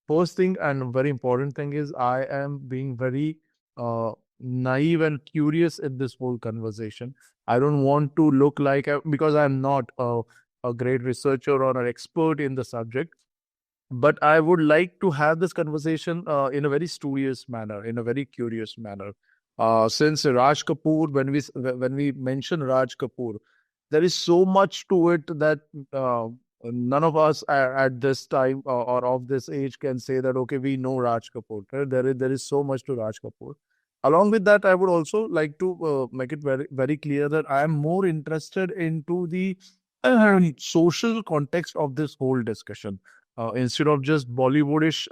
first thing and very important thing is I am being very uh, naive and curious in this whole conversation. I don't want to look like because I'm not a great researcher or an expert in the subject, but I would like to have this conversation in a very studious manner, in a very curious manner. Since Raj Kapoor, when we mention Raj Kapoor, there is so much to it that none of us at this time or of this age can say that okay, we know Raj Kapoor. There is so much to Raj Kapoor. Along with that, I would also like to make it very clear that I am more interested into the social context of this whole discussion instead of just Bollywoodish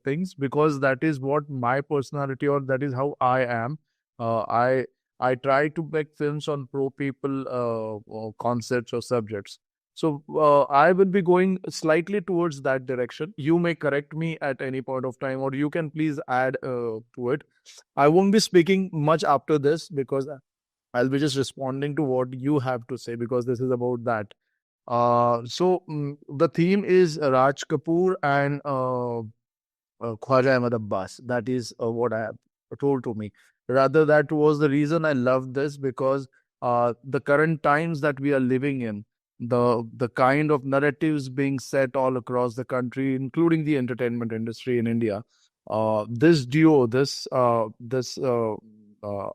things, because that is what my personality or that is how I am. I try to make films on pro people or concepts or subjects. So I will be going slightly towards that direction. You may correct me at any point of time, or you can please add to it. I won't be speaking much after this because I'll be just responding to what you have to say because this is about that. The theme is Raj Kapoor and Khwaja Ahmad Abbas. That is what I have told to me. Rather, that was the reason I love this because the current times that we are living in, the kind of narratives being set all across the country, including the entertainment industry in India, this duo, this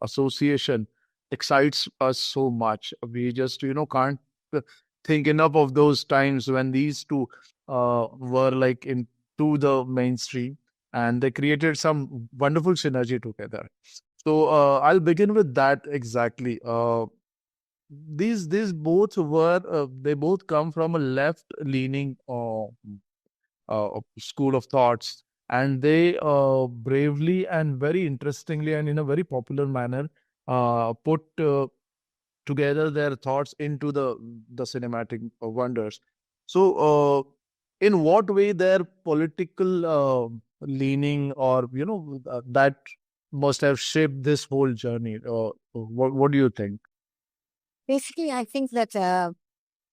association excites us so much. We just can't think enough of those times when these two were like into the mainstream and they created some wonderful synergy together. So I'll begin with that exactly. These both were they both come from a left leaning school of thoughts, and they bravely and very interestingly and in a very popular manner put together their thoughts into the cinematic wonders. So, in what way their political leaning, or that must have shaped this whole journey? What do you think? Basically, I think that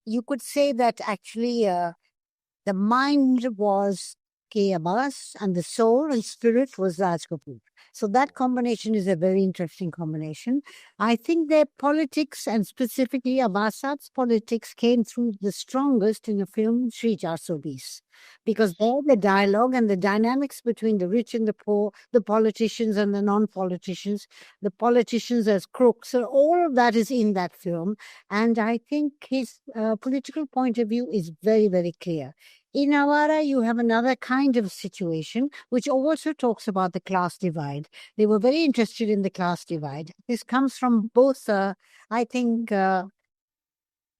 you could say that actually the mind was K. Abbas and the soul and spirit was Raj Kapoor. So that combination is a very interesting combination. I think their politics and specifically Abbas's politics came through the strongest in the film Shree because there the dialogue and the dynamics between the rich and the poor, the politicians and the non-politicians, the politicians as crooks, so all of that is in that film. And I think his political point of view is very, very clear. In Awara, you have another kind of situation which also talks about the class divide. They were very interested in the class divide. This comes from both, I think,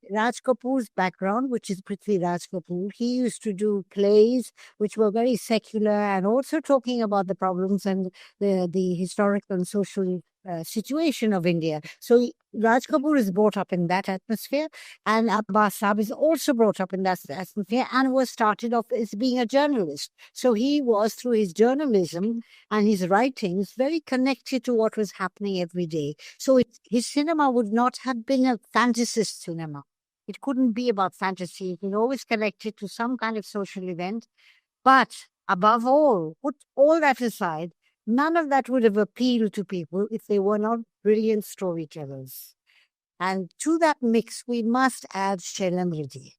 Raj Kapoor's background, which is Prithvi Raj Kapoor. He used to do plays which were very secular and also talking about the problems and the historical and social situation of India. So Raj Kapoor is brought up in that atmosphere, and Abbas Saab is also brought up in that atmosphere and was started off as being a journalist. So he was, through his journalism and his writings, very connected to what was happening every day. So his cinema would not have been a fantasist cinema. It couldn't be about fantasy. It was always connected to some kind of social event. But above all, put all that aside, none of that would have appealed to people if they were not brilliant storytellers. And to that mix, we must add Shailendra,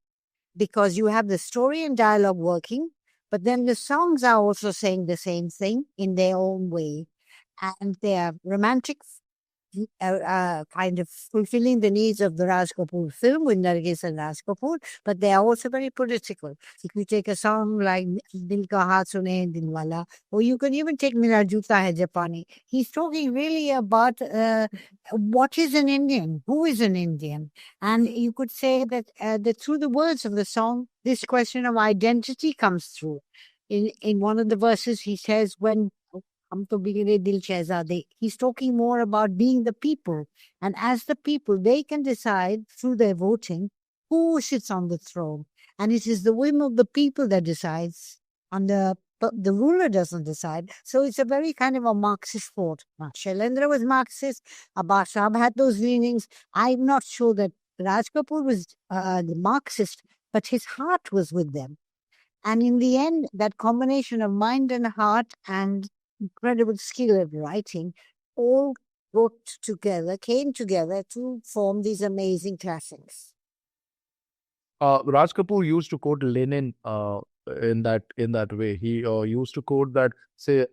because you have the story and dialogue working, but then the songs are also saying the same thing in their own way. And they are romantic, kind of fulfilling the needs of the Raj Kapoor film with Nargis and Raj Kapoor, but they are also very political. If you take a song like Dil Ka Haath Sune Dilwala, or you can even take Mera Joota Hai Japani, he's talking really about what is an Indian, who is an Indian. And you could say that through the words of the song, this question of identity comes through. In one of the verses, he says, when हम तो बिगड़े दिल शहजादे. He's talking more about being the people. And as the people, they can decide through their voting who sits on the throne. And it is the whim of the people that decides. And the ruler doesn't decide. So it's a very kind of a Marxist thought. Shailendra was Marxist. Abbas Saab had those leanings. I'm not sure that Raj Kapoor was the Marxist, but his heart was with them. And in the end, that combination of mind and heart and incredible skill at writing all came together to form these amazing classics. Raj Kapoor used to quote Lenin in that way. He used to quote that, say,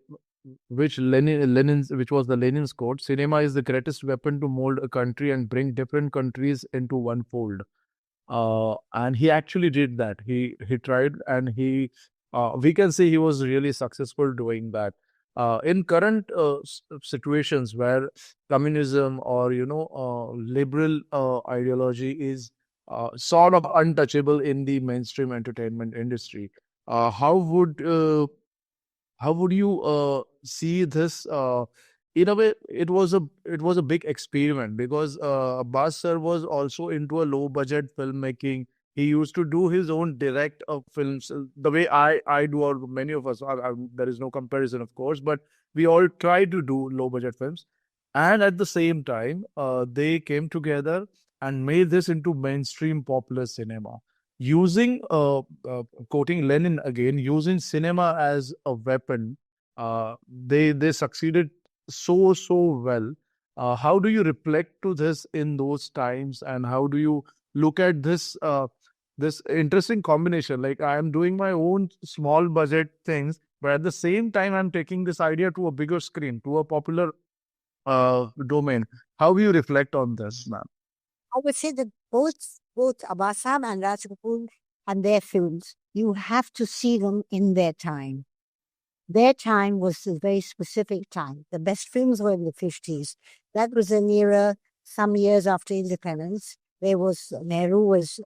which was the Lenin's quote: "Cinema is the greatest weapon to mold a country and bring different countries into one fold." And he actually did that. He tried, and we can say he was really successful doing that. In current situations where communism or liberal ideology is sort of untouchable in the mainstream entertainment industry, uh, how would uh, how would you see this? In a way, it was a big experiment because Abbas sir was also into a low budget filmmaking. He used to do his own direct films the way I do, or many of us. There is no comparison, of course, but we all try to do low budget films. And at the same time, they came together and made this into mainstream popular cinema using quoting Lenin again, using cinema as a weapon. They succeeded so well. How do you reflect to this in those times, and how do you look at this interesting combination? Like, I am doing my own small budget things, but at the same time I'm taking this idea to a bigger screen, to a popular domain. How do you reflect on this, ma'am? I would say that both Abbasam and Raj Kapoor and their films, you have to see them in their time. Their time was a very specific time. The best films were in the 50s. That was an era, some years after independence. There was Nehru was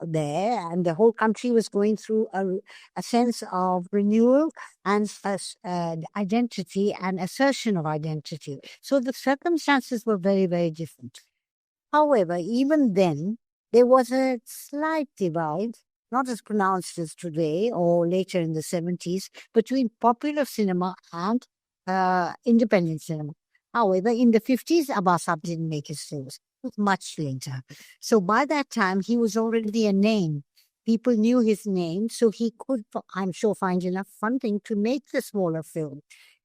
there, and the whole country was going through a sense of renewal and identity and assertion of identity. So the circumstances were very, very different. However, even then, there was a slight divide, not as pronounced as today or later in the 70s, between popular cinema and independent cinema. However, in the 50s, Abbasab didn't make his films. It was much later. So by that time, he was already a name. People knew his name, so he could, I'm sure, find enough funding to make the smaller film.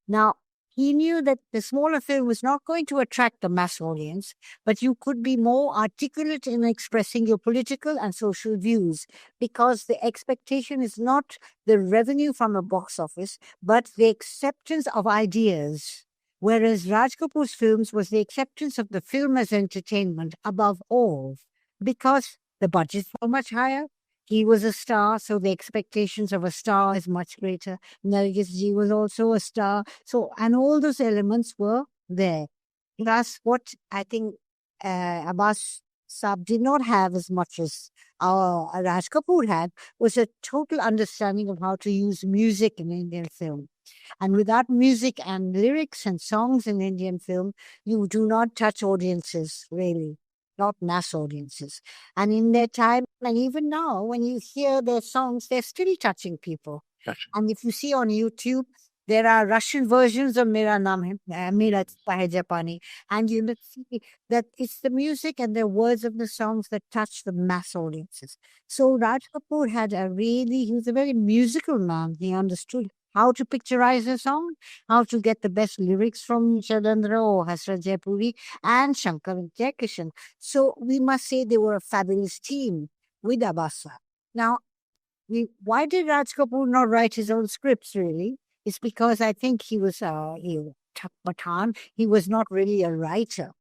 Now, he knew that the smaller film was not going to attract the mass audience, but you could be more articulate in expressing your political and social views because the expectation is not the revenue from a box office, but the acceptance of ideas. Whereas Raj Kapoor's films was the acceptance of the film as entertainment above all, because the budgets were much higher. He was a star, so the expectations of a star is much greater. Nargis ji was also a star. So, and all those elements were there. That's what I think Abbas Saab did not have as much as our Raj Kapoor had, was a total understanding of how to use music in Indian film. And without music and lyrics and songs in Indian film, you do not touch audiences, really, not mass audiences. And in their time, and even now, when you hear their songs, they're still touching people. Gotcha. And if you see on YouTube, there are Russian versions of Mera Naam Hai, Mera Hai Japani. And you will see that it's the music and the words of the songs that touch the mass audiences. So Raj Kapoor he was a very musical man. He understood how to picturize a song, how to get the best lyrics from Shailendra or Hasrat Jaipuri and Shankar and Jaikishan. So we must say they were a fabulous team with Abasa. Now, why did Raj Kapoor not write his own scripts, really? It's because I think Pathan, he was not really a writer.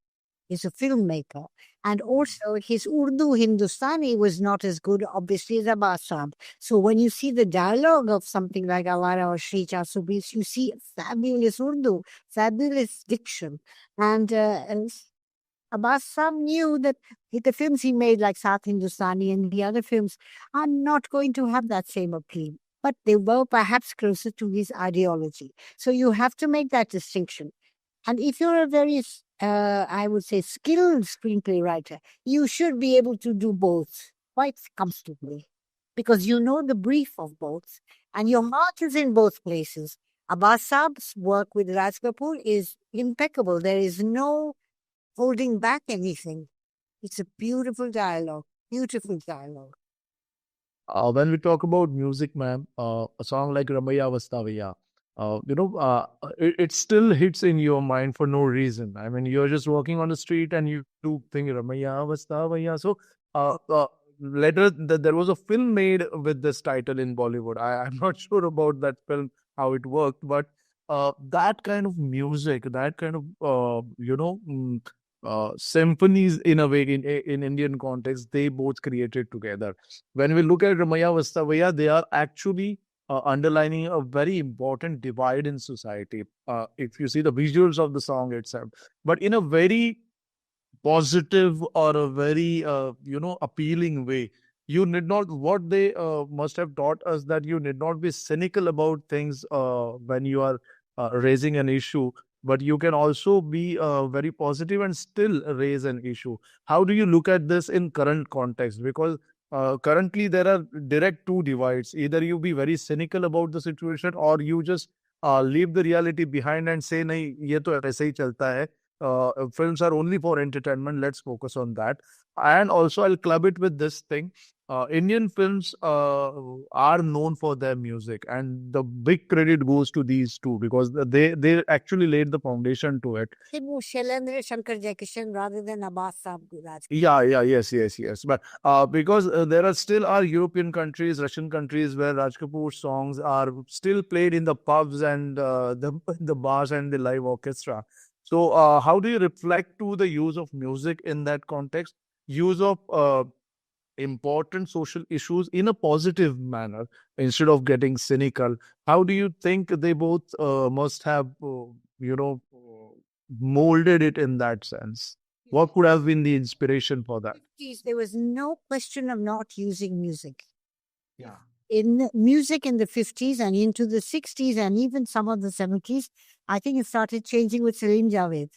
He's a filmmaker. And also, his Urdu Hindustani was not as good, obviously, as Abbas Saab. So, when you see the dialogue of something like Awara or Shree, you see fabulous Urdu, fabulous diction. And Abbas Saab knew that the films he made, like South Hindustani and the other films, are not going to have that same appeal. But they were perhaps closer to his ideology. So, you have to make that distinction. And if you're a very, I would say, skilled screenplay writer, you should be able to do both quite comfortably because you know the brief of both and your heart is in both places. Abbas Saab's work with Raj Kapoor is impeccable. There is no holding back anything. It's a beautiful dialogue, beautiful dialogue. When we talk about music, ma'am, a song like Ramaya Vastavaya, it still hits in your mind for no reason. I mean, you're just walking on the street and you do think Ramaya Vastavaya. So, later there was a film made with this title in Bollywood. I'm not sure about that film, how it worked, but that kind of music, that kind of, symphonies in a way in Indian context, they both created together. When we look at Ramaya Vastavaya, they are actually underlining a very important divide in society. If you see the visuals of the song itself, but in a very positive or a very appealing way. You need not, what they must have taught us, that you need not be cynical about things when you are raising an issue, but you can also be very positive and still raise an issue. How do you look at this in current context? Because currently there are direct two divides. Either you be very cynical about the situation, or you just leave the reality behind and say nahi ye to aise hi chalta hai, films are only for entertainment. Let's focus on that. And also, I'll club it with this thing. Indian films are known for their music, and the big credit goes to these two because they actually laid the foundation to it. Shailendra Shankar Jaikishan rather than Abbas Saab Raj. Yeah, yeah, yes. But because there are still are European countries, Russian countries where Raj Kapoor songs are still played in the pubs and the bars and the live orchestra. So, how do you reflect to the use of music in that context? Use of important social issues in a positive manner instead of getting cynical. How do you think they both must have, molded it in that sense? What could have been the inspiration for that? 50s, there was no question of not using music. Yeah. In music in the 50s and into the 60s and even some of the 70s, I think it started changing with Salim Javed.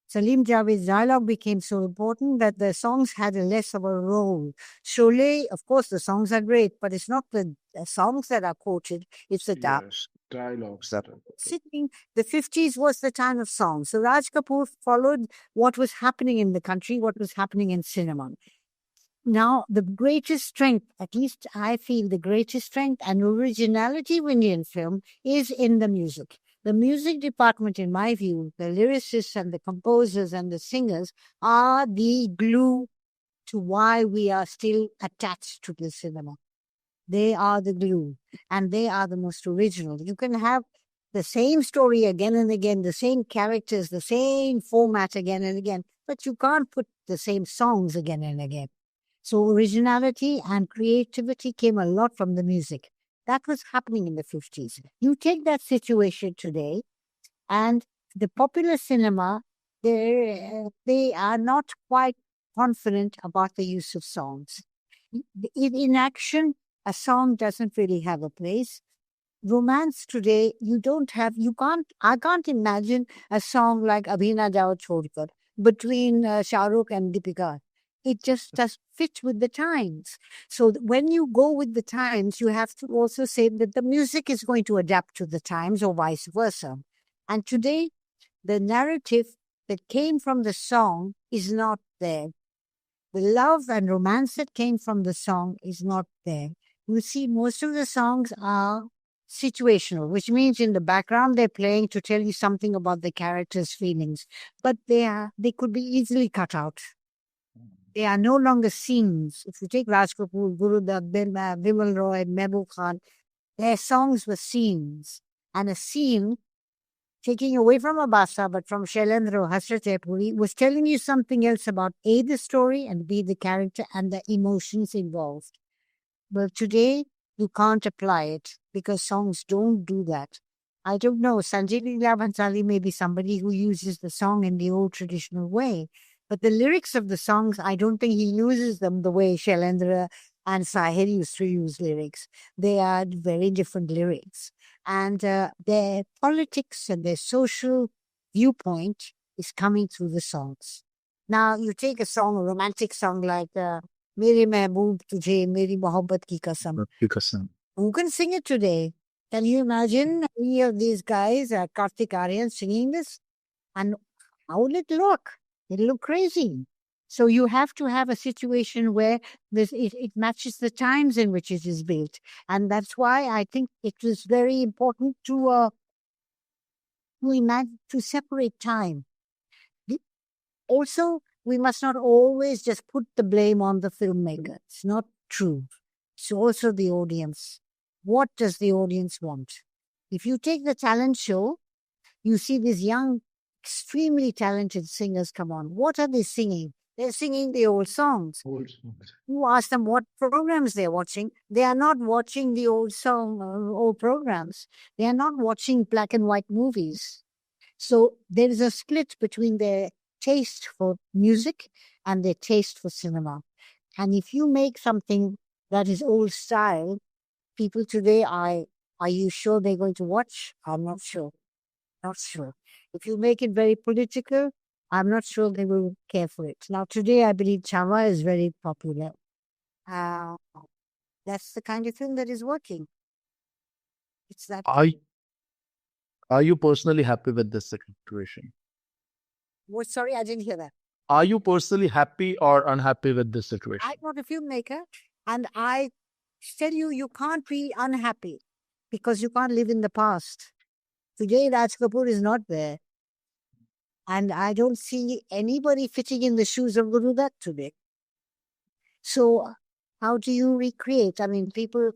Salim Javed's dialogue became so important that the songs had a less of a role. Sholay, of course, the songs are great, but it's not the songs that are quoted, it's the Yes, dialogues that are. sitting. The 50s was the time of songs. So Raj Kapoor followed what was happening in the country, what was happening in cinema. Now, the greatest strength, at least I feel the greatest strength and originality of Indian film is in the music. The music department, in my view, the lyricists and the composers and the singers are the glue to why we are still attached to the cinema. They are the glue and they are the most original. You can have the same story again and again, the same characters, the same format again and again, but you can't put the same songs again and again. So originality and creativity came a lot from the music. That was happening in the 50s. You take that situation today, and the popular cinema, they are not quite confident about the use of songs. In action, a song doesn't really have a place. Romance today, I can't imagine a song like Abhina Jao Chhodkar between Shah Rukh and Deepika. It just does fit with the times. So when you go with the times, you have to also say that the music is going to adapt to the times or vice versa. And today, the narrative that came from the song is not there. The love and romance that came from the song is not there. You see, most of the songs are situational, which means in the background they're playing to tell you something about the character's feelings, but they could be easily cut out. They are no longer scenes. If you take Raj Kapoor, Guru Dutt, Bimal Roy, Mehboob Khan, their songs were scenes, and a scene, taking away from Abasa, but from Shailendra or Hasrat Jaipuri, was telling you something else about A, the story, and B, the character and the emotions involved. But today, you can't apply it because songs don't do that. I don't know. Sanjay Leela Bhansali may be somebody who uses the song in the old traditional way, but the lyrics of the songs, I don't think he uses them the way Shailendra and Sahir used to use lyrics. They are very different lyrics. And their politics and their social viewpoint is coming through the songs. Now, you take a song, a romantic song like Mere Mehboob Tujhe, Meri Mohabbat Ki Kasam. Who can sing it today? Can you imagine any of these guys, Kartik Aryan, singing this? And how will it look? It'll look crazy. So you have to have a situation where it matches the times in which it is built. And that's why I think it was very important to separate time. Also, we must not always just put the blame on the filmmaker. It's not true. It's also the audience. What does the audience want? If you take the talent show, you see these young, extremely talented singers come on. What are they singing? They're singing the old songs. You ask them what programs they're watching. They are not watching the old programs. They are not watching black and white movies. So there is a split between their taste for music and their taste for cinema. And if you make something that is old style, people today are you sure they're going to watch? I'm not sure. Not sure. If you make it very political, I'm not sure they will care for it. Now today I believe Chava is very popular. Uh, that's the kind of thing that is working. It's that. Are are you personally happy with this situation? What? Sorry, I didn't hear that. Are you personally happy or unhappy with this situation? I'm not a filmmaker, and I tell you, you can't be unhappy because you can't live in the past. Today, Raj Kapoor is not there, and I don't see anybody fitting in the shoes of Guru Dutt today. So, how do you recreate? I mean, people,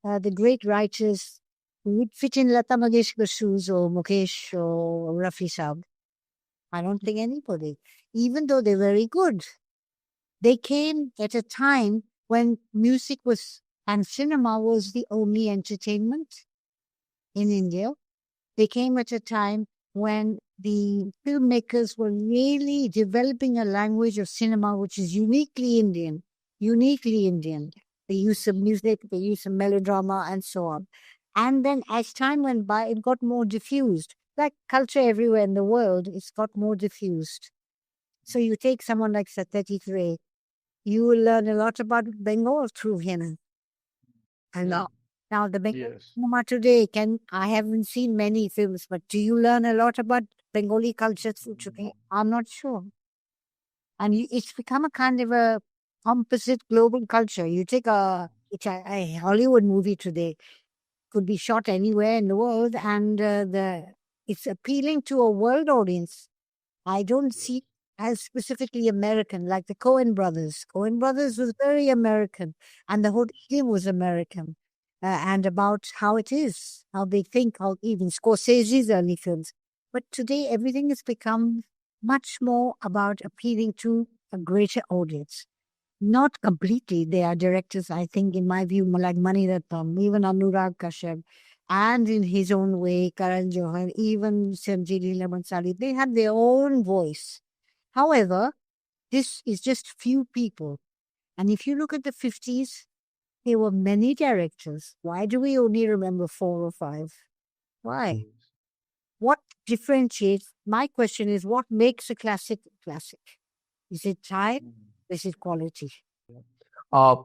the great writers who would fit in Lata Mangeshkar's shoes or Mukesh or Rafi Saab. I don't think anybody, even though they're very good. They came at a time when music was and cinema was the only entertainment in India. They came at a time when the filmmakers were really developing a language of cinema which is uniquely Indian, uniquely Indian. The use of music, the use of melodrama, and so on. And then as time went by, it got more diffused. Like culture everywhere in the world, it's got more diffused. So you take someone like Satyajit Ray, you will learn a lot about Bengal through him. And now the Bengali Yes. cinema today I haven't seen many films, but do you learn a lot about Bengali culture through today? I'm not sure. And it's become a kind of a composite global culture. You take a Hollywood movie today, could be shot anywhere in the world, and it's appealing to a world audience. I don't see as specifically American, like the Coen brothers. Coen brothers was very American, and the whole team was American, and about how it is, how they think, how even Scorsese's early films. But today, everything has become much more about appealing to a greater audience. Not completely. There are directors, I think, in my view, like Mani Ratnam, even Anurag Kashyap, and in his own way, Karan Johar, even Sanjay Leela Bhansali, they have their own voice. However, this is just few people. And if you look at the 50s, there were many directors. Why do we only remember 4 or 5? Why? What differentiates? My question is, what makes a classic a classic? Is it time? Is it quality? Uh,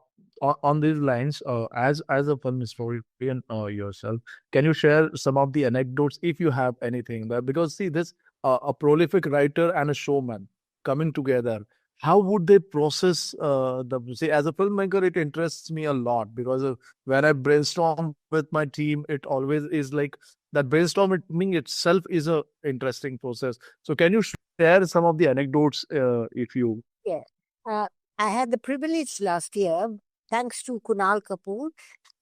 on these lines, as a film historian yourself, can you share some of the anecdotes if you have anything? Because see, this a prolific writer and a showman coming together. How would they process the? See, as a filmmaker, it interests me a lot because when I brainstorm with my team, it always is like that brainstorming itself is a interesting process. So, can you share some of the anecdotes if you? Yeah. Uh, I had the privilege last year, thanks to Kunal Kapoor,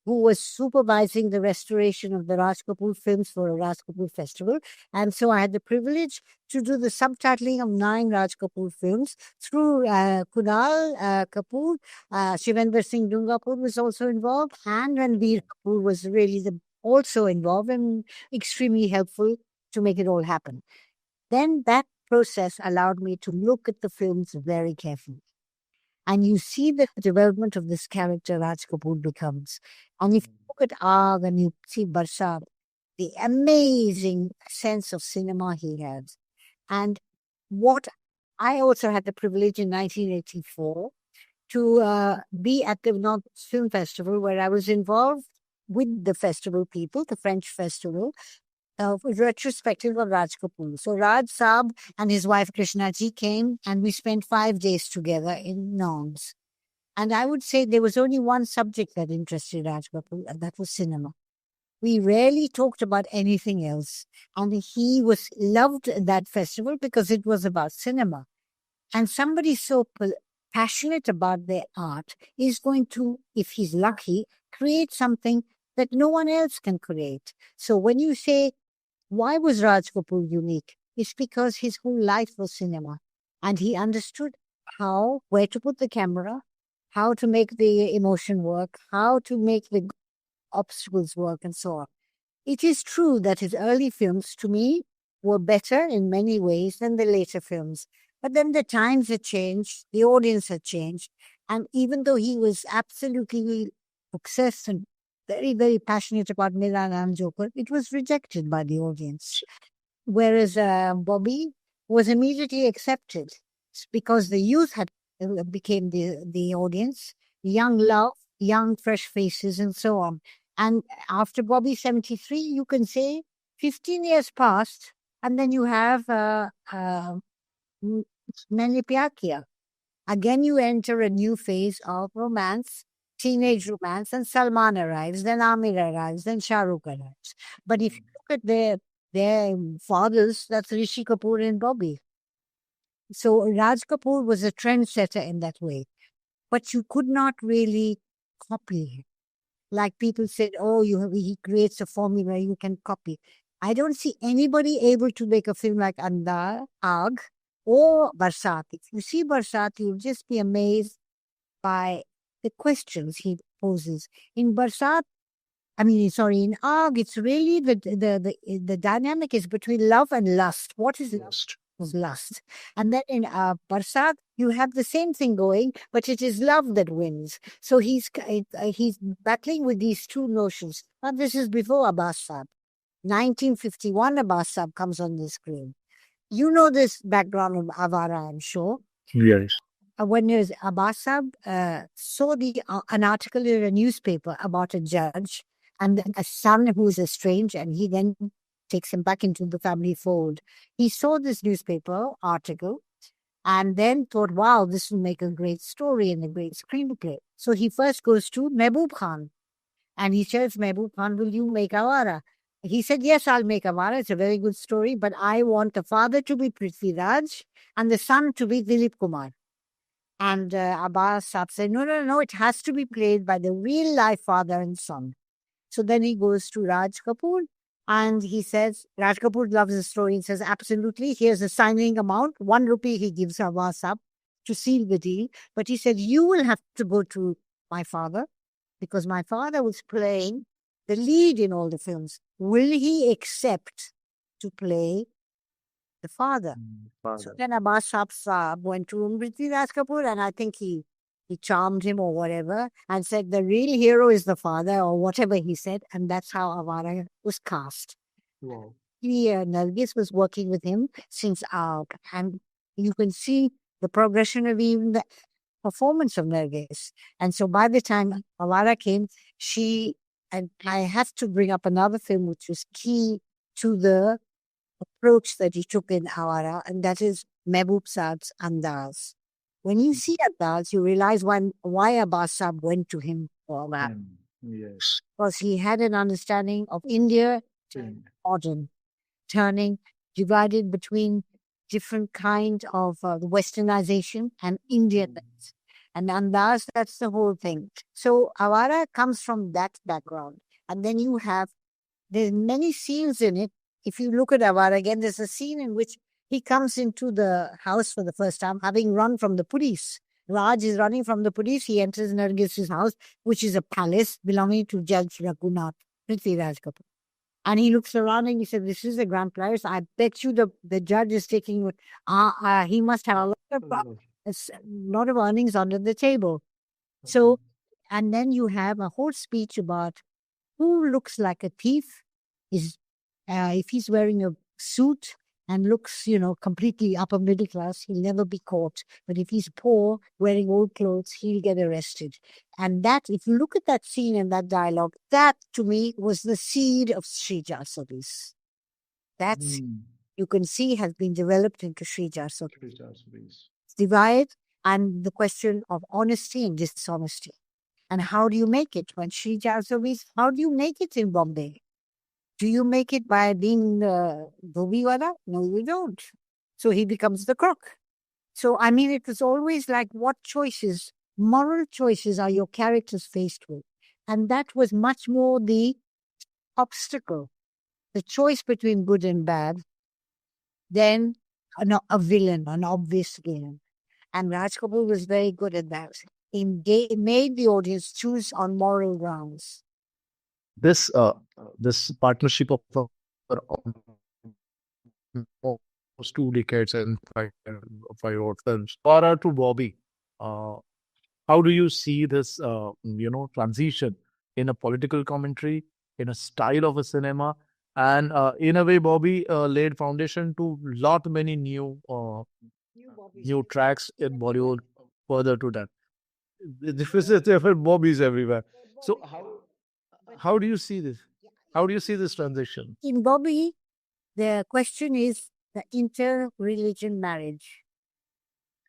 who was supervising the restoration of the Raj Kapoor films for a Raj Kapoor festival. And so I had the privilege to do the subtitling of 9 Raj Kapoor films through Kunal Kapoor. Shivendra Singh Dungapur was also involved, and Ranveer Kapoor was really also involved and extremely helpful to make it all happen. Then that process allowed me to look at the films very carefully. And you see the development of this character Raj Kapoor becomes. And if you look at Aag and you see Barsha, the amazing sense of cinema he has. And what I also had the privilege in 1984 to be at the North Film Festival, where I was involved with the festival people, the French festival, retrospective of Raj Kapoor. So Raj Saab and his wife Krishna ji came, and we spent 5 days together in Norms. And I would say there was only one subject that interested Raj Kapoor, and that was cinema. We rarely talked about anything else. And he was loved at that festival because it was about cinema. And somebody so passionate about their art is going to, if he's lucky, create something that no one else can create. So when you say, why was Raj Kapoor unique? It's because his whole life was cinema. And he understood where to put the camera, how to make the emotion work, how to make the obstacles work, and so on. It is true that his early films, to me, were better in many ways than the later films. But then the times had changed, the audience had changed. And even though he was absolutely obsessed and very, very passionate about Mera Naam Joker, it was rejected by the audience. Whereas Bobby was immediately accepted because the youth had became the audience, young love, young fresh faces, and so on. And after Bobby 73, you can say 15 years passed, and then you have Maine Pyar Kiya. Again, you enter a new phase of romance, teenage romance, and Salman arrives, then Amir arrives, then Shah Rukh arrives. But if you look at their fathers, that's Rishi Kapoor and Bobby. So Raj Kapoor was a trendsetter in that way. But you could not really copy him. Like people said, oh, he creates a formula you can copy. I don't see anybody able to make a film like Andar, Aag, or Barsat. If you see Barsat, you'll just be amazed by the questions he poses. In Barsat, in Aag, it's really the dynamic is between love and lust. What is lust? Was lust. And then in Barsat, you have the same thing going, but it is love that wins. So he's battling with these two notions. But this is before Abbas Saab. 1951, Abbas Saab comes on the screen. You know this background of Awara, I'm sure. Yes. When Abbas Saab saw an article in a newspaper about a judge and a son who is estranged, and he then takes him back into the family fold. He saw this newspaper article and then thought, wow, this will make a great story and a great screenplay. So he first goes to Mehboob Khan and he tells Mehboob Khan, will you make Awara? He said, yes, I'll make Awara. It's a very good story, but I want the father to be Prithvi Raj and the son to be Dilip Kumar. And Abbas Saab said, no, it has to be played by the real life father and son. So then he goes to Raj Kapoor and he says, Raj Kapoor loves the story and says, absolutely, here's a signing amount, 1 rupee he gives Abbas Saab to seal the deal. But he said, you will have to go to my father because my father was playing the lead in all the films. Will he accept to play the father? So then Abbas Saab went to Raj Kapoor and I think he charmed him or whatever and said the real hero is the father or whatever he said. And that's how Awara was cast. Wow. Nargis was working with him since and you can see the progression of even the performance of Nargis. And so by the time Awara came, and I have to bring up another film which was key to the approach that he took in Awara, and that is Mehboob Saab's Andaz. When you see Andaz, you realize why Abbas Saab went to him for that. Yes. Because he had an understanding of India modern, turning, divided between different kind of the westernization and Indian. And Andaz, that's the whole thing. So Awara comes from that background. And then there's many scenes in it. If you look at Awara again, there's a scene in which he comes into the house for the first time, having run from the police. Raj is running from the police. He enters Nargis' house, which is a palace belonging to Judge Raghunath, Prithvi Raj Kapoor. And he looks around and he said, this is the grand palace. I bet you the judge is taking, he must have a lot of earnings under the table. So, and then you have a whole speech about who looks like a thief is, if he's wearing a suit and looks, completely upper middle class, he'll never be caught. But if he's poor, wearing old clothes, he'll get arrested. And that, if you look at that scene and that dialogue, that to me was the seed of Shree Service. That's, you can see, has been developed into Shree. Please. Divide and the question of honesty and dishonesty. And how do you make it when Shree Jarsovis? How do you make it in Bombay? Do you make it by being Dhobiwala? No, you don't. So he becomes the crook. So, I mean, it was always like, what choices, moral choices are your characters faced with? And that was much more the obstacle, the choice between good and bad, than a villain, an obvious villain. And Raj Kapoor was very good at that. He made the audience choose on moral grounds. This partnership of almost 2 decades and five odd films. Awara to Bobby. Uh, how do you see this, transition in a political commentary, in a style of a cinema, and in a way, Bobby laid foundation to lot many new tracks in Bollywood. Further to that, there were Bobbies everywhere. So how do you see this? How do you see this transition? In Bobby, the question is the inter-religion marriage.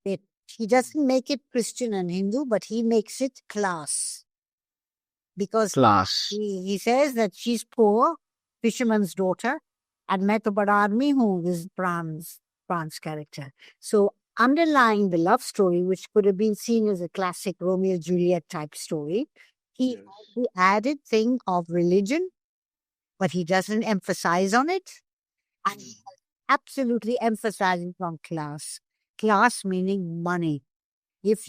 He doesn't make it Christian and Hindu, but he makes it class. Because he says that she's poor, fisherman's daughter, and मैं तो बड़ा आदमी हूँ, this Pran's character. So underlying the love story, which could have been seen as a classic Romeo and Juliet type story, he added thing of religion, but he doesn't emphasize on it. And he absolutely emphasizing on class. Class meaning money. If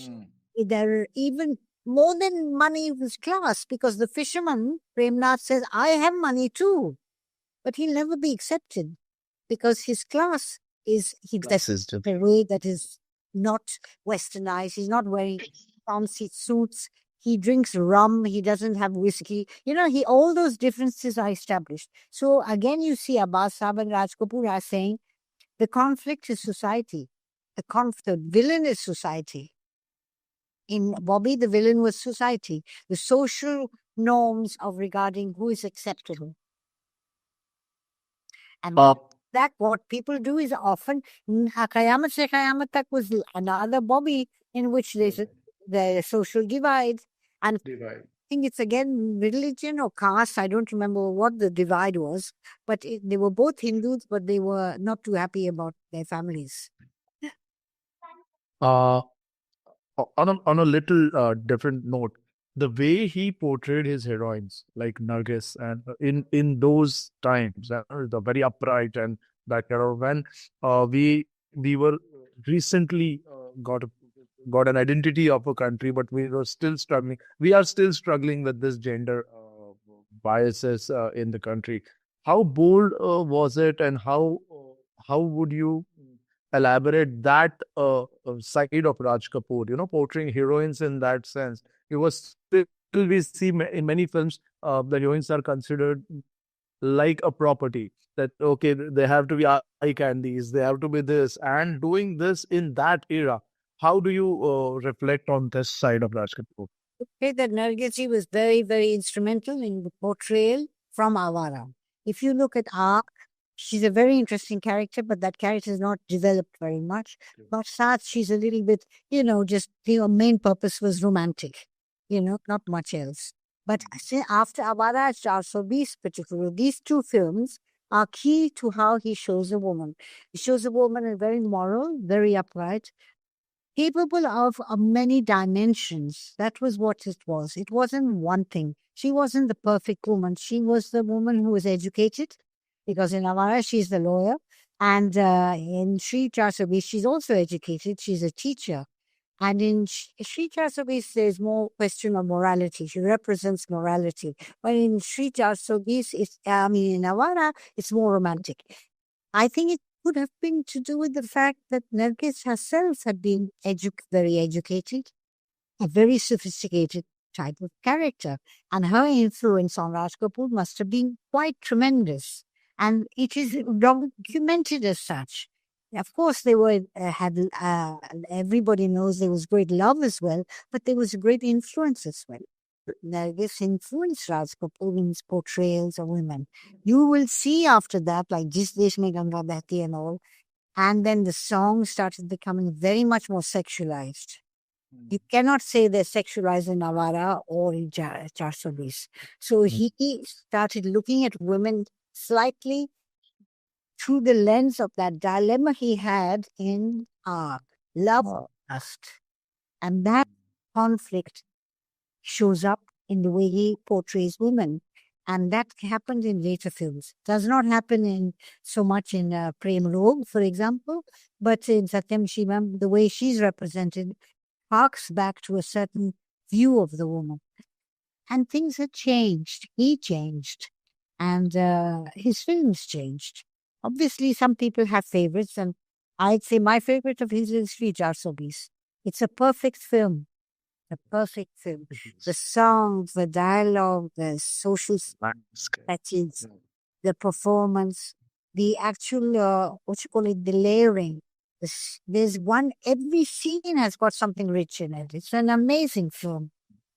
there are even more than money was class, because the fisherman, Premnath, says, I have money too, but he'll never be accepted because his class is a way that is not westernized. He's not wearing fancy suits. He drinks rum. He doesn't have whiskey. All those differences are established. So again, you see Abbas Saab and Raj Kapoor are saying the conflict is society. The villain is society. In Bobby, the villain was society, the social norms of regarding who is acceptable. And that what people do is often, Qayamat se Qayamat tak was another Bobby in which there's the social divide. And I think it's again religion or caste. I don't remember what the divide was, but they were both Hindus, but they were not too happy about their families. On a little different note, the way he portrayed his heroines, like Nargis, and in those times, the very upright and that era when we were recently got an identity of a country, but we were still struggling. We are still struggling with this gender biases in the country. How bold was it, and how would you elaborate that side of Raj Kapoor, portraying heroines in that sense? It was still, we see in many films, the heroines are considered like a property. That, okay, they have to be eye candies, they have to be this, and doing this in that era. How do you reflect on this side of Raj Kapoor? Okay, that Nargis was very, very instrumental in the portrayal from Awara. If you look at Ark, she's a very interesting character, but that character is not developed very much. But Saath, she's a little bit, just her main purpose was romantic, not much else. But after Awara, also these particular, these two films are key to how he shows a woman. He shows a woman as very moral, very upright, capable of many dimensions. That was what it was. It wasn't one thing. She wasn't the perfect woman. She was the woman who was educated, because in Awara, she's the lawyer. And in Shree Jarsovis, she's also educated. She's a teacher. And in Shree Jarsovis, there's more question of morality. She represents morality. But in Shree Jarsovis, in Awara, it's more romantic. I think it could have been to do with the fact that Nargis herself had been very educated, a very sophisticated type of character. And her influence on Raj Kapoor must have been quite tremendous. And it is documented as such. Of course, they everybody knows there was great love as well, but there was a great influence as well. Nargis influenced Raj Kapoor in his portrayals of women. You will see after that, like Jis Desh Mein Ganga Behti and all, and then the song started becoming very much more sexualized. You cannot say they're sexualized in Awara or in Charsobis. So he started looking at women slightly through the lens of that dilemma he had in love or lust. And that conflict shows up in the way he portrays women. And that happened in later films. Does not happen in so much in Prem Rog, for example, but in Satyam Shivam, the way she's represented harks back to a certain view of the woman. And things had changed. He changed. And his films changed. Obviously, some people have favorites, and I'd say my favorite of his is Shree. It's a perfect film. A perfect film. The songs, the dialogue, the social sketches, the performance, the actual, what you call it, the layering. There's one, every scene has got something rich in it. It's an amazing film.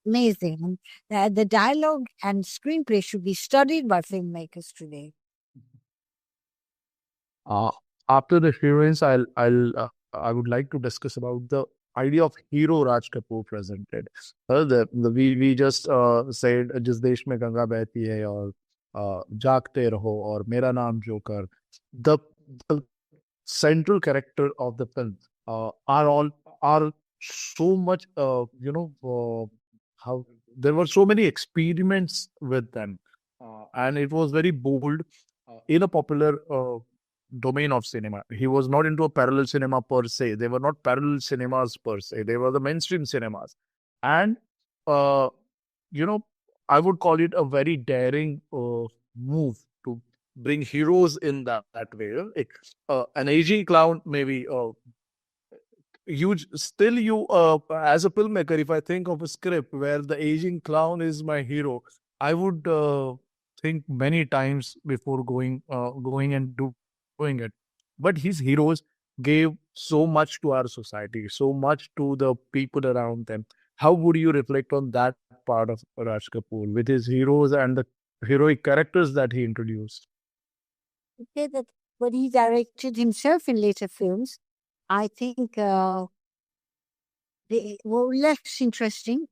Amazing. And, the dialogue and screenplay should be studied by filmmakers today. Uh, After the heroines, I would like to discuss about the idea of hero Raj Kapoor presented. We just said Jis Desh Mein Ganga Behti Hai or Jaagte Raho or Mera Naam Joker. The central character of the film are so much how there were so many experiments with them, and it was very bold in a popular domain of cinema. He was not into a parallel cinema per se. They were not parallel cinemas per se. They were the mainstream cinemas. And, uh, you know, I would call it a very daring move to bring heroes in that way. An aging clown, maybe still you as a filmmaker, if I think of a script where the aging clown is my hero, I would think many times before going and doing it. But his heroes gave so much to our society, so much to the people around them. How would you reflect on that part of Raj Kapoor with his heroes and the heroic characters that he introduced? Okay, that when he directed himself in later films, I think they were less interesting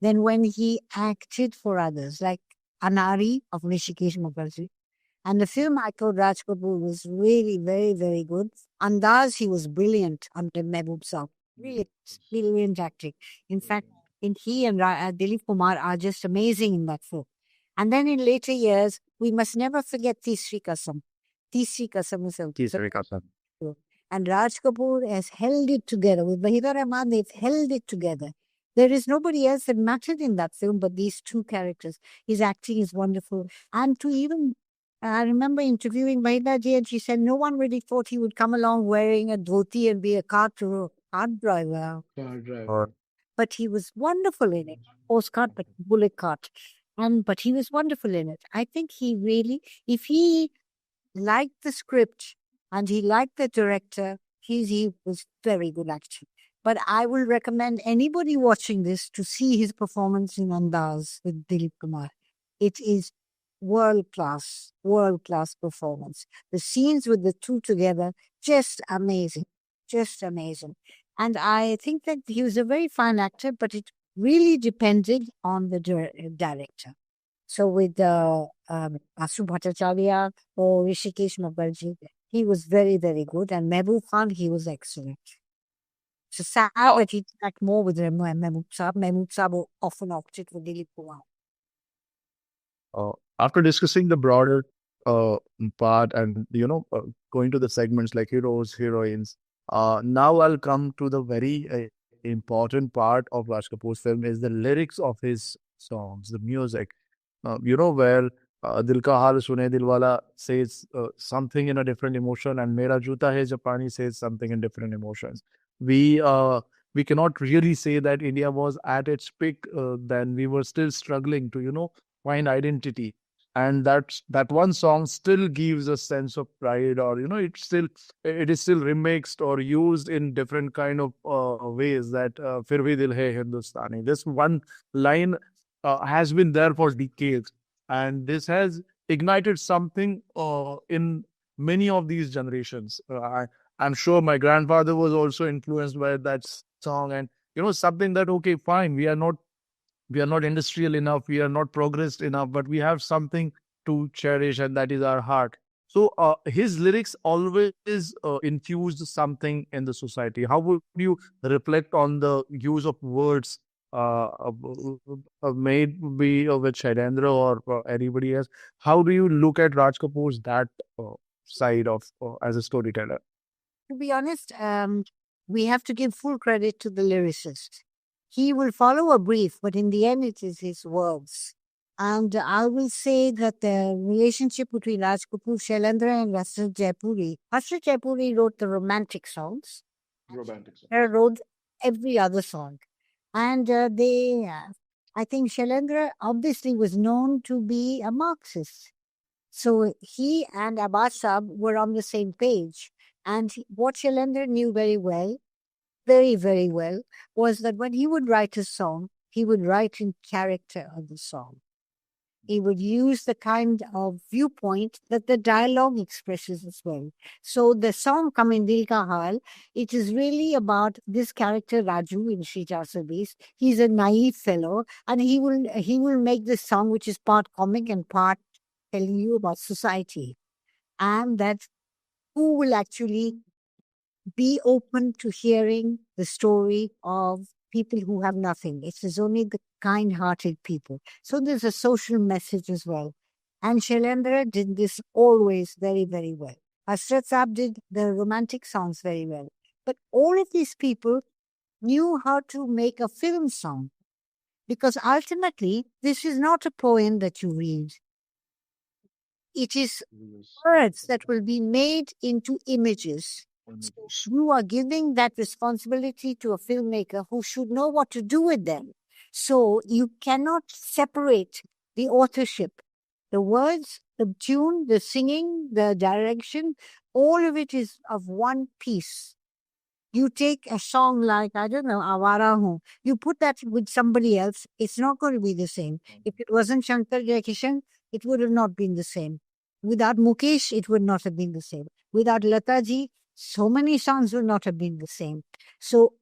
than when he acted for others, like Anari of Rishikesh Mukherjee. And the film I thought Raj Kapoor was really very, very good. Andaz, he was brilliant under Mehboob Saab. Brilliant, brilliant acting. In fact, he and Dilip Kumar are just amazing in that film. And then in later years, we must never forget Tisri Kasam. Tisri Kasam is a Tisri Kasam. and Raj Kapoor has held it together. With Wahida Rahman, they've held it together. There is nobody else that mattered in that film but these two characters. His acting is wonderful. And to even, I remember interviewing Wahida ji and she said no one really thought he would come along wearing a dhoti and be a cart driver. But he was wonderful in it. Postcard, but bullet cart. But he was wonderful in it. I think he really, if he liked the script and he liked the director, he was very good acting. But I will recommend anybody watching this to see his performance in Andaz with Dilip Kumar. It is world class performance. The scenes with the two together, just amazing, just amazing. And I think that he was a very fine actor, but it really depended on the director. So with Asu Bhattacharya or Rishikesh Mukherjee, he was very, very good. And Mehboob Khan, he was excellent. So sad that he act more with Mehboob Saab. Mehboob Saab often opted for Dilip Kumar. After discussing the broader part and going to the segments like heroes, heroines, now I'll come to the very important part of Raj Kapoor's film is the lyrics of his songs, the music. Where Dil Ka Haal Sune Dilwala says something in a different emotion, and Mera Juta Hai Japani says something in different emotions. We we cannot really say that India was at its peak. Then we were still struggling to find identity, and that one song still gives a sense of pride, or it is still remixed or used in different kind of ways. That Fir Bhi Dil Hai Hindustani. This one line has been there for decades, and this has ignited something in many of these generations. I'm sure my grandfather was also influenced by that song, and something that, okay, fine, we are not industrial enough, we are not progressed enough, but we have something to cherish, and that is our heart. So his lyrics always infused something in the society. How would you reflect on the use of words, made be with Shailendra or anybody else? How do you look at Raj Kapoor's that side of as a storyteller? To be honest, we have to give full credit to the lyricist. He will follow a brief, but in the end, it is his words. And I will say that the relationship between Raj Kapoor, Shailendra, and Hasrat Jaipuri wrote the romantic songs. Romantic He songs. wrote every other song. And I think Shailendra obviously was known to be a Marxist. So he and Abbas Saab were on the same page. And what Shailendra knew very well, very, very well, was that when he would write a song, he would write in character of the song. He would use the kind of viewpoint that the dialogue expresses as well. So the song Kamin Dil Ka Hal, it is really about this character Raju in Shree Jasabis. He's a naive fellow, and he will make this song which is part comic and part telling you about society, and that who will actually be open to hearing the story of people who have nothing. It is only the kind hearted people. So there's a social message as well. And Shailendra did this always very, very well. Hasrat Saab did the romantic songs very well. But all of these people knew how to make a film song, because ultimately, this is not a poem that you read. It is words that will be made into images. So you are giving that responsibility to a filmmaker who should know what to do with them. So you cannot separate the authorship. The words, the tune, the singing, the direction, all of it is of one piece. You take a song like, I don't know, Awara Hu, you put that with somebody else, it's not going to be the same. If it wasn't Shankar Jaikishan, it would have not been the same. Without Mukesh, it would not have been the same. Without Lataji, so many songs would not have been the same. So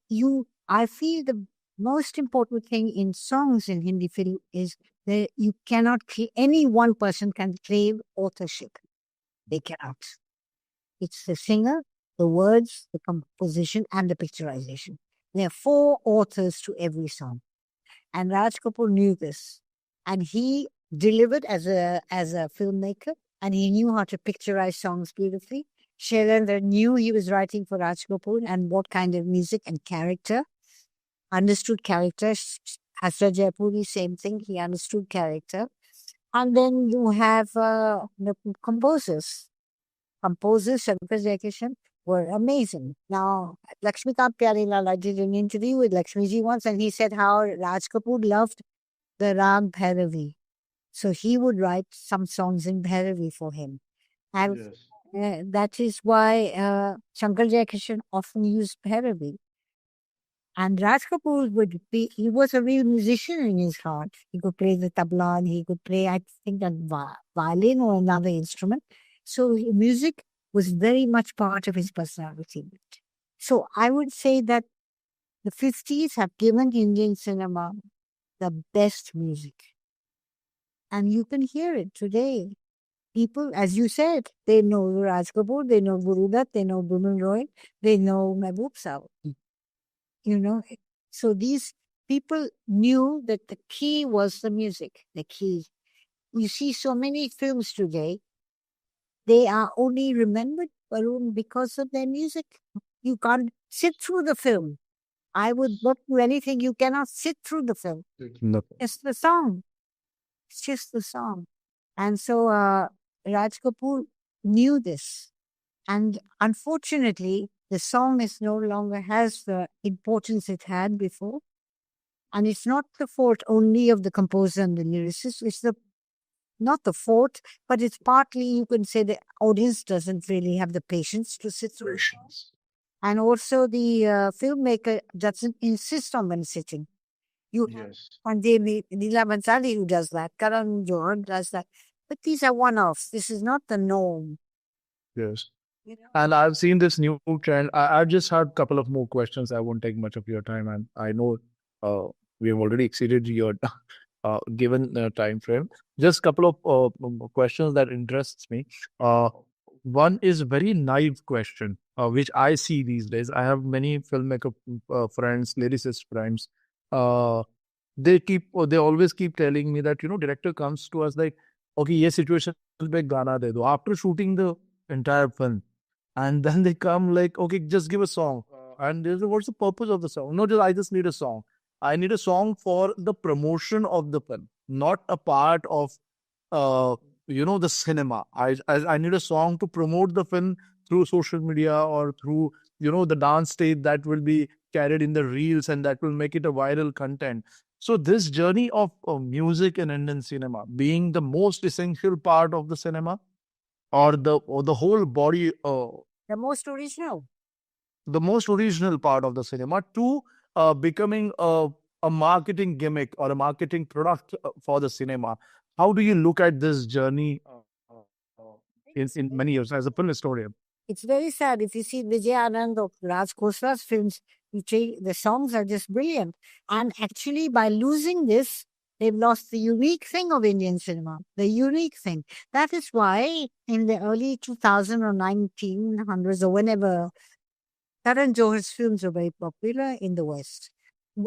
I feel the most important thing in songs in Hindi film is that you cannot, any one person can claim authorship. They cannot. It's the singer, the words, the composition, and the picturization. There are 4 authors to every song. And Raj Kapoor knew this. And he delivered as a filmmaker, and he knew how to picturize songs beautifully. Shailendra knew he was writing for Raj Kapoor and what kind of music and character. Understood character. Hasrat Jaipuri, same thing. He understood character. And then you have the composers. Shankar Jaikishan, were amazing. Now, Lakshmikant Pyarelal, I did an interview with Lakshmiji once, and he said how Raj Kapoor loved the Rag Bhairavi. So he would write some songs in Bhairavi for him. And that is why Shankar Jaikishan often used Bhairavi. And Raj Kapoor he was a real musician in his heart. He could play the tabla, and he could play, I think, a violin or another instrument. So music was very much part of his personality. So I would say that the 50s have given Indian cinema the best music. And you can hear it today. People, as you said, they know Raj Kapoor, they know Guru Dutt, they know Bimal Roy, they know Mehboob Saab. You know, so these people knew that the key was the music, the key. You see so many films today, they are only remembered, Varun, because of their music. You can't sit through the film. I would not do anything. You cannot sit through the film. No. It's the song. It's just the song. And so Raj Kapoor knew this. And unfortunately, the song is no longer has the importance it had before. And it's not the fault only of the composer and the lyricist. It's not the fault, but it's partly, you can say, the audience doesn't really have the patience to sit through. And also the filmmaker doesn't insist on them sitting. You have Neela Bhansali who does that. Karan Johar does that. But these are one-offs. This is not the norm. Yes. You know? And I've seen this new trend. I've just had a couple of more questions. I won't take much of your time, and I know we have already exceeded your given time frame. Just couple of questions that interests me. Uh, One is very naive question, which I see these days. I have many filmmaker friends, lyricist friends. Uh, they always keep telling me that director comes to us like, okay, ये situation पे गाना दे दो. After shooting the entire film, and then they come like, okay, just give a song. And there's what's the purpose of the song? No, I just need a song. I need a song for the promotion of the film, not a part of uh the cinema. I need a song to promote the film through social media or through the dance stage that will be carried in the reels and that will make it a viral content. So this journey of music in Indian cinema being the most essential part of the cinema, or the whole body, The most original. the most original part of the cinema, to becoming a marketing gimmick or a marketing product for the cinema. How do you look at this journey in many years as a film historian? It's very sad. If you see Vijay Anand or Raj Kapoor's films, the songs are just brilliant. And actually, by losing this, they've lost the unique thing of Indian cinema. The unique thing. That is why in the early 2000 or 1900s or whenever, Karan Johar's films were very popular in the West.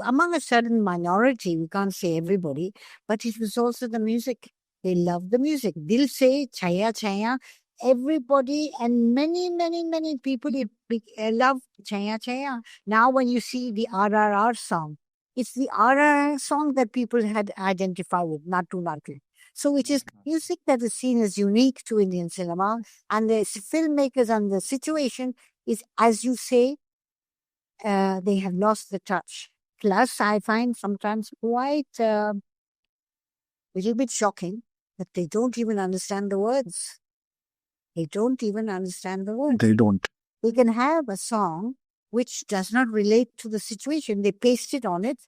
Among a certain minority, we can't say everybody, but it was also the music. They loved the music. Dil Se, Chaya Chaya, everybody and many, many, many people love Chaya Chaya. Now, when you see the RRR song, it's the RRR song that people had identified with, Natu Natu. So it is music that is seen as unique to Indian cinema, and the filmmakers and the situation is, as you say, they have lost the touch. Plus, I find sometimes quite a little bit shocking that they don't even understand the words. They don't even understand the words. They don't. They can have a song which does not relate to the situation. They paste it on it.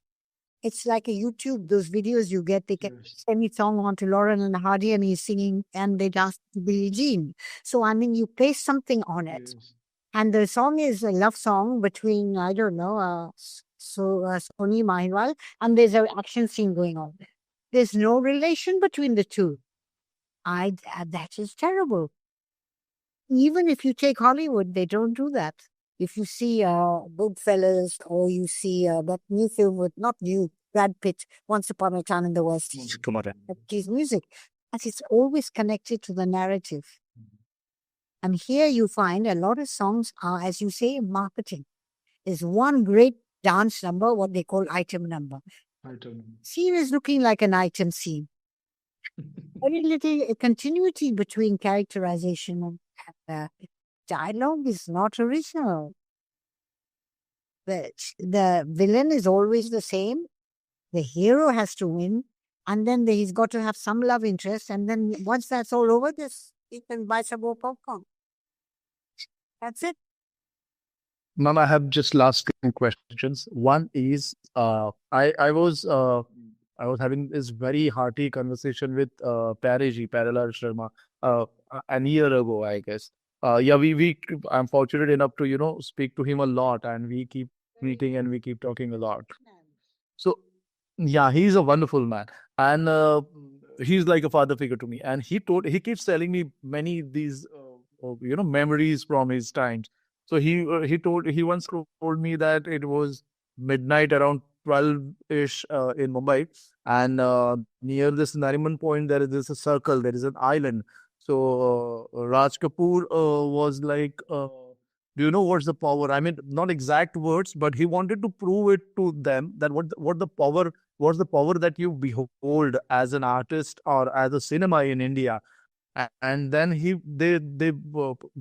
It's like a YouTube, those videos you get, they can send a song on to Lauren and Hardy and he's singing and they dance to Billie Jean. So, I mean, you paste something on it. And the song is a love song between, I don't know, Sony Mahirwal, and there's an action scene going on. There's no relation between the two. That is terrible. Even if you take Hollywood, they don't do that. If you see Goodfellas or you see that new film with, not new, Brad Pitt, Once Upon a Time in the West, that is music. But it's always connected to the narrative. And here you find a lot of songs are, as you say, marketing. There's one great dance number, what they call item number. Scene is looking like an item scene. Very little continuity between characterization and dialogue is not original. The villain is always the same. The hero has to win. And then he's got to have some love interest. And then once that's all over, you can buy some more popcorn. That's it. Ma'am, I have just last two questions. One is, I was having this very hearty conversation with Pareji, Parallel Sharma, an year ago, I guess. Yeah, I'm fortunate enough to speak to him a lot, and we keep meeting and we keep talking a lot. So, yeah, he's a wonderful man, and he's like a father figure to me. And he keeps telling me many these memories from his times. So he once told me that it was midnight around 12-ish in Mumbai, and near this Nariman Point there is a circle, there is an island. So Raj Kapoor was like, do you know what's the power? I mean, not exact words, but he wanted to prove it to them that what the power, what's the power that you behold as an artist or as a cinema in India. And then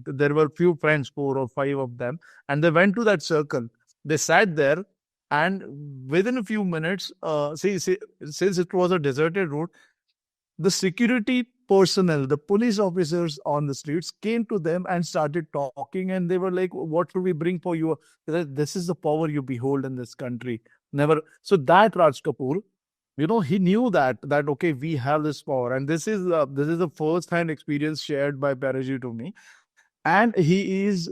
there were few friends, four or five of them, and they went to that circle. They sat there, and within a few minutes, since it was a deserted road, the security personnel, the police officers on the streets came to them and started talking, and they were like, "What should we bring for you?" They said, "This is the power you behold in this country. Never. So that Raj Kapoor, he knew that okay, we have this power, and this is the first hand experience shared by Paraji to me, and he is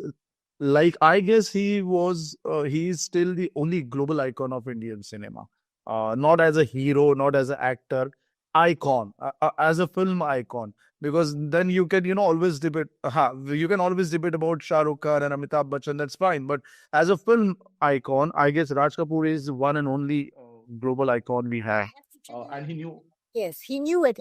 like, I guess he is still the only global icon of Indian cinema. Not as a hero, not as an actor, icon, as a film icon. Because then you can, always debate. You can always debate about Shah Rukh Khan and Amitabh Bachchan. That's fine. But as a film icon, I guess Raj Kapoor is one and only global icon we have. And he knew. Yes, he knew it.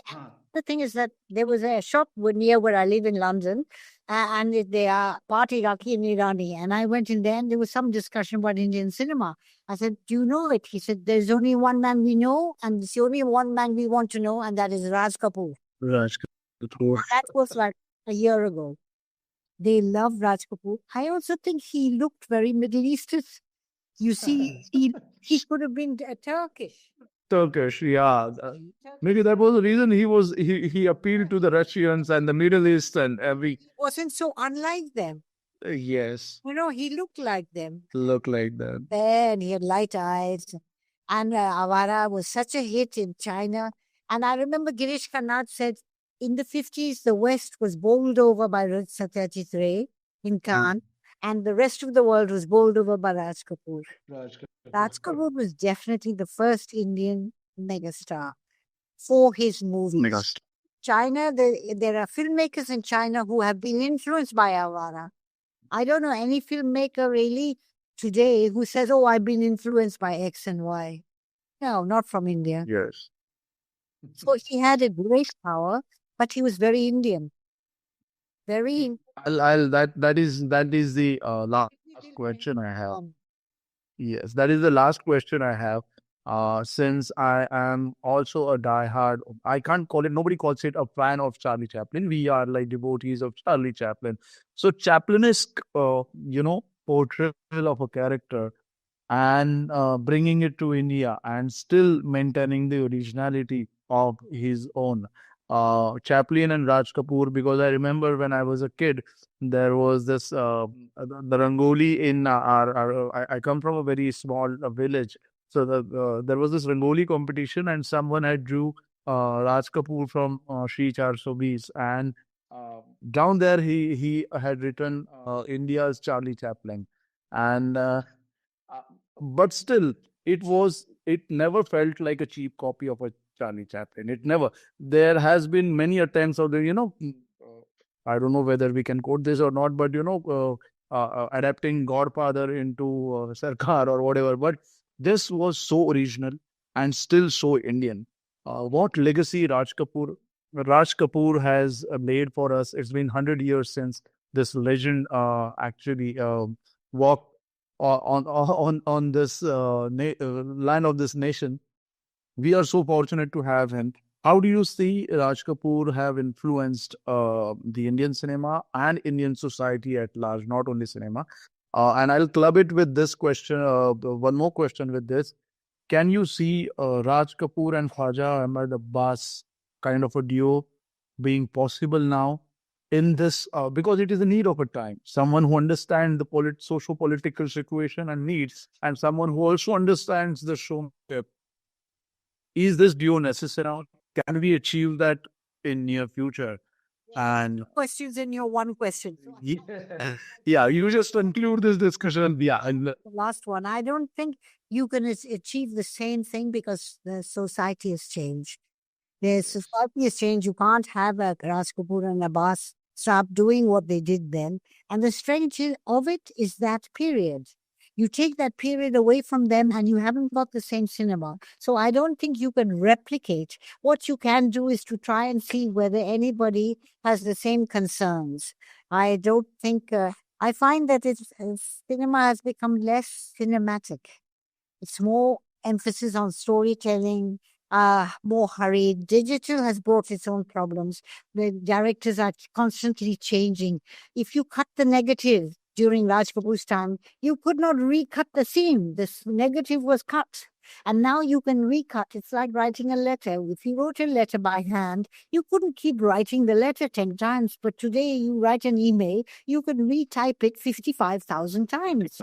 The thing is that there was a shop near where I live in London, they are part Iraqi and Irani. And I went in there and there was some discussion about Indian cinema. I said, "Do you know it?" He said, "There's only one man we know, and it's the only one man we want to know, and that is Raj Kapoor." Raj Kapoor. That was like a year ago. They love Raj Kapoor. I also think he looked very Middle Eastern. You see, he could have been Turkish. Turkish, yeah. Maybe that was the reason he appealed to the Russians and the Middle East and every. Wasn't so unlike them. Yes, He looked like them. look like that. Fair and he had light eyes. And Awara was such a hit in China. And I remember Girish Karnad said in the 50s, the West was bowled over by Satyajit Ray in Cannes, and the rest of the world was bowled over by Raj Kapoor. Raj Kapoor was definitely the first Indian megastar for his movies. Megastar. China, there are filmmakers in China who have been influenced by Awara. I don't know any filmmaker really today who says, "Oh, I've been influenced by X and Y." No, not from India. Yes. So he had a great power, but he was very Indian. Very. That is the last question I have. Yes, that is the last question I have. Since I am also a diehard, I can't call it, nobody calls it a fan of Charlie Chaplin. We are like devotees of Charlie Chaplin. So Chaplinesque, portrayal of a character and bringing it to India and still maintaining the originality of his own. Chaplin and Raj Kapoor, because I remember when I was a kid, there was this the Rangoli in I come from a very small village, so there was this Rangoli competition, and someone had drew Raj Kapoor from Shree 420, and down there he had written India's Charlie Chaplin, and uh, but still, it never felt like a cheap copy of a Charlie Chaplin. It never. There has been many attempts of I don't know whether we can quote this or not, but adapting Godfather into Sarkar or whatever. But this was so original and still so Indian. What legacy Raj Kapoor has made for us? It's been 100 years since this legend actually walked on this land of this nation. We are so fortunate to have him. How do you see Raj Kapoor have influenced the Indian cinema and Indian society at large, not only cinema? And I'll club it with this question, one more question with this. Can you see Raj Kapoor and Khwaja Ahmad Abbas kind of a duo being possible now in this? Because it is a need of a time. Someone who understands the socio-political situation and needs, and someone who also understands the showmanship. Is this duo necessary? Can we achieve that in near future? And Questions in your one question. yeah, yeah, you just conclude this discussion. Yeah, and The last one. I don't think you can achieve the same thing because the society has changed. The society has changed. You can't have a Raj Kapoor and Abbas stop doing what they did then. And the strength of it is that period. You take that period away from them and you haven't got the same cinema. So I don't think you can replicate. What you can do is to try and see whether anybody has the same concerns. I don't think, I find that cinema has become less cinematic. It's more emphasis on storytelling, more hurried. Digital has brought its own problems. The directors are constantly changing. If you cut the negative during Raj Kapoor's time, you could not recut the scene. This negative was cut. And now you can recut. It's like writing a letter. If you wrote a letter by hand, you couldn't keep writing the letter 10 times. But today you write an email, you can retype it 55,000 times.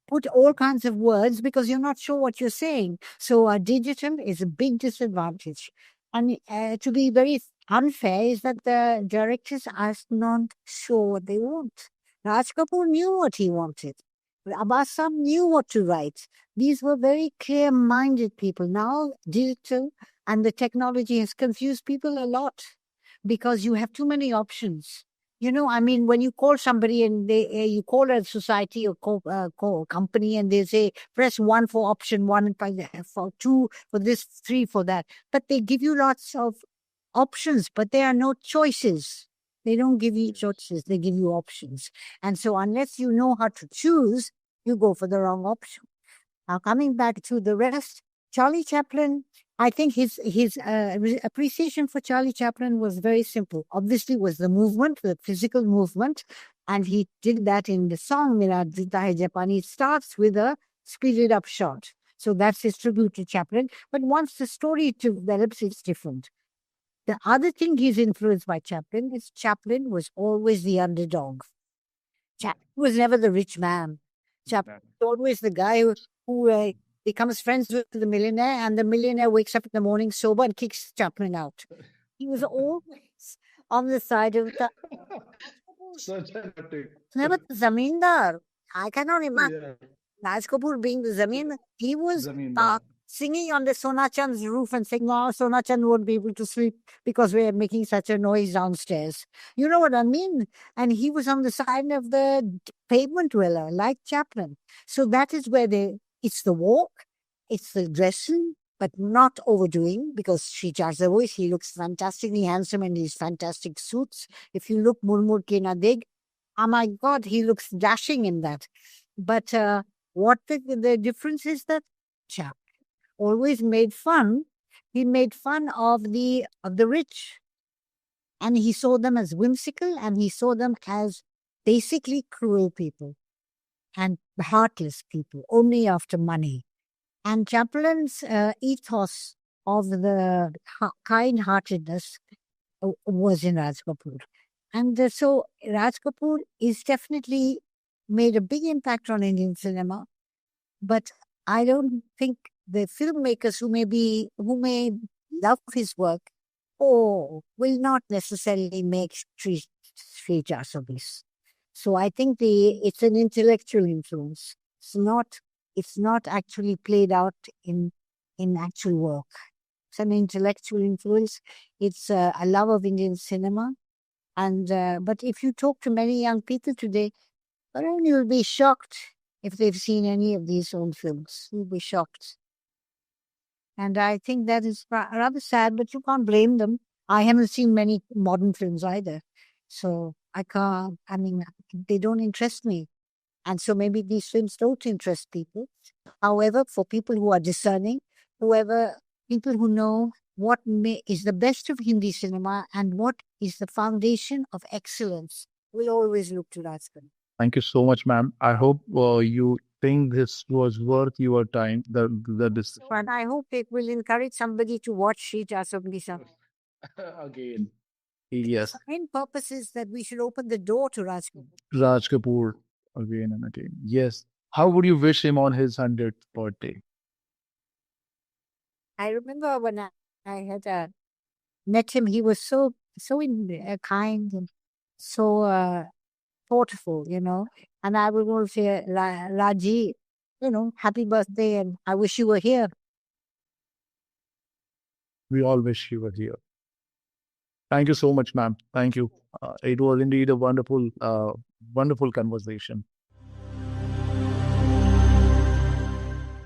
put all kinds of words because you're not sure what you're saying. So digital is a big disadvantage. And to be very unfair is that the directors are not sure what they want. Raj Kapoor knew what he wanted. Abbas knew what to write. These were very clear-minded people. Now digital and the technology has confused people a lot because you have too many options. You know, I mean, when you call somebody and you call a society or company and they say, press one for option one, for two, for this, three for that. But they give you lots of options, but there are no choices. They don't give you choices, they give you options. And so unless you know how to choose, you go for the wrong option. Now, coming back to the rest, Charlie Chaplin, I think his appreciation for Charlie Chaplin was very simple. Obviously, was the movement, the physical movement, and he did that in the song "Mera Zita Hai Japani." It starts with a speeded up shot, so that's his tribute to Chaplin. But once the story develops, it's different. The other thing he's influenced by Chaplin is Chaplin was always the underdog. Chaplin was never the rich man. Chaplin was always the guy who becomes friends with the millionaire, and the millionaire wakes up in the morning sober and kicks Chaplin out. He was always on the side of the Such a dramatic. never the zamindar. I cannot imagine Yeah, Raj Kapoor being the zamindar. He was Zamindar. singing on the Sona Chand's roof and saying, "Oh, Sona Chand won't be able to sleep because we are making such a noise downstairs." You know what I mean? And he was on the side of the pavement dweller, like Chaplin. So that is where it's the walk, it's the dressing, but not overdoing because she charged the voice. He looks fantastically handsome in these fantastic suits. If you look Murmur Ke Na Deg, oh my God, he looks dashing in that. But what the difference is that Chaplin always made fun. He made fun of the rich, and he saw them as whimsical, and he saw them as basically cruel people and heartless people, only after money. And Chaplin's ethos of the kind-heartedness was in Raj Kapoor. And so Raj Kapoor is definitely made a big impact on Indian cinema, but I don't think the filmmakers who may love his work or will not necessarily make Sri Jasovis. So I think it's an intellectual influence. It's not actually played out in actual work. It's an intellectual influence. It's a love of Indian cinema. And but if you talk to many young people today, well, you'll be shocked if they've seen any of these old films. You'll be shocked. And I think that is rather sad, but you can't blame them. I haven't seen many modern films either. So I can't, I mean, they don't interest me. And so maybe these films don't interest people. However, for people who are discerning, people who know is the best of Hindi cinema and what is the foundation of excellence, will always look to Rajkapoor. Thank you so much, ma'am. I hope you think this was worth your time. The this And I hope it will encourage somebody to watch Sri Jasognisa. again. Yes, The main purpose is that we should open the door to Rajkapoor. Raj Kapoor again and again. Yes. How would you wish him on his 100th birthday? I remember when I had met him, he was so kind and so thoughtful, you know. And I would always say, Raji, happy birthday, and I wish you were here. We all wish you were here. Thank you so much, ma'am. Thank you. It was indeed a wonderful conversation.